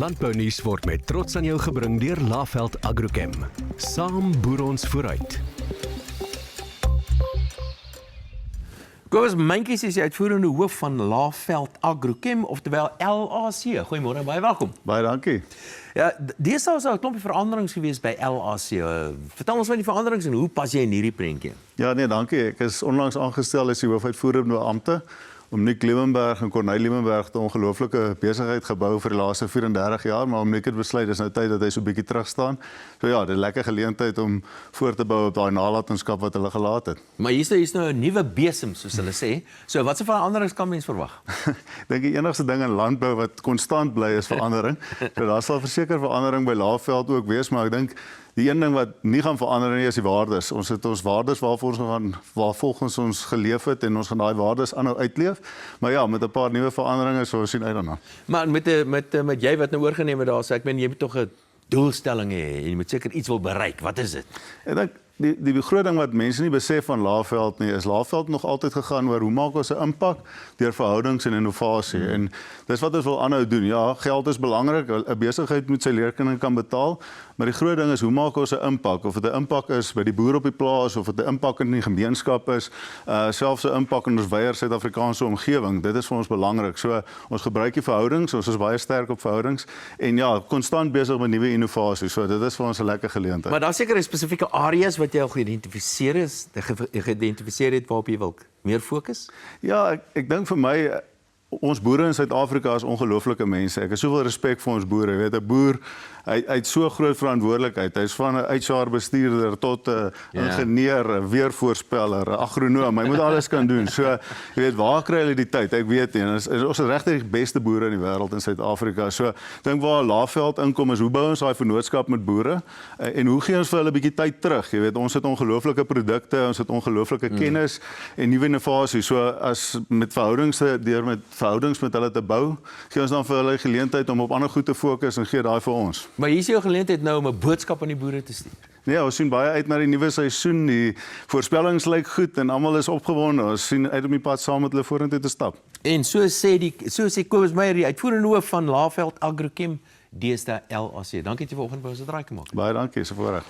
Landbounuus word met trots aan jou gebring deur Laveld Agrochem. Saam boer ons vooruit. Kobus Mentjies is die uitvoerende hoof van Laveld Agrochem, oftewel LAC. Goeiemôre, baie welkom. Baie dankie. Ja, deesdae is daar 'n klompie veranderings gewees by LAC. Vertel ons van die veranderings en hoe pas jy in hierdie prentjie? Ja, nee, dankie. Ek is onlangs aangestel as die hoofuitvoerende beampte om Nick Liebenberg en Corneille Liebenberg 'n ongelooflike besigheid gebou vir die laaste 34 jaar, maar om Nick het besluit dis nou tyd dat hy so 'n bietjie terug staan. So ja, dit is 'n lekker geleentheid om voort te bou op daai nalatenskap wat hulle gelaat het. Maar hier's nou 'n nuwe besem, soos hulle sê. So watse veranderings kan mens verwag? Ek dink die enigste ding in landbou wat konstant bly is verandering. So daar sal verseker verandering by Laveld ook wees, maar ek dink die een ding wat nie gaan verander nie is die waardes. Ons het ons waardes waar volgens ons geleef het en ons gaan daai waardes aanhou uitleef. Maar ja, met 'n paar nuwe veranderinge so sien uit daarna. Maar met jy wat nou oorgeneem het daar, so ek meen jy moet tog 'n doelstelling hê en jy moet seker iets wil bereik. Wat is dit? Ek dink die groot ding wat mense nie besef van Laveld nie, is Laveld nog altyd gegaan oor hoe maak ons 'n impak deur verhoudings en innovasie. En dis wat ons wil aanhou doen. Ja, geld is belangrik. 'n Besigheid moet sy rekening kan betaal, maar die groot ding is hoe maak ons 'n impak? Of dit 'n impak is by die boer op die plaas, of dit 'n impak in die gemeenskap is, selfs 'n impak in ons wyeer Suid-Afrikaanse omgewing. Dit is vir ons belangrik. So ons gebruik die verhoudings, ons is baie sterk op verhoudings en ja, konstant besig met nuwe innovasie. So dit is vir ons 'n lekker geleentheid. Maar daar seker spesifieke areas wat jy al geïdentifiseer het waarop jy wil meer fokus? Ja, ek dink vir my ons boere in Suid-Afrika is ongelooflike mense. Ek het soveel respek vir ons boere. Jy weet, 'n boer, hy het so groot verantwoordelikheid. Hy's van 'n HR-bestuurder tot 'n ingenieur, 'n weervoorspeller, 'n agronoom. Hy moet alles kan doen. So, jy weet, waar kry hulle die tyd? Ek weet nie. Ons is regtig die beste boere in die wêreld in Suid-Afrika. So, dink waar Laveld inkom is hoe bou ons daai vennootskap met boere en hoe gee ons vir hulle 'n bietjie tyd terug? Jy weet, ons het ongelooflike produkte, ons het ongelooflike kennis en nuwe innovasie. So, as met verhoudings met hulle te bou, gee ons dan vir hulle geleentheid om op ander goed te fokus en gee daai vir ons. Maar hier is jou geleentheid nou om 'n boodskap aan die boere te stuur. Nee, ons sien baie uit na die nuwe seisoen. Die voorspellings lyk goed en almal is opgewonde. Ons sien uit om die pad saam met hulle vorentoe te stap. En so sê Kobus Meyer, die uitvoerende hoof van Laveld Agrochem, deesdae LAC. Dankie dat jy vanoggend by ons 'n draai gemaak het. Baie dankie, so voorreg.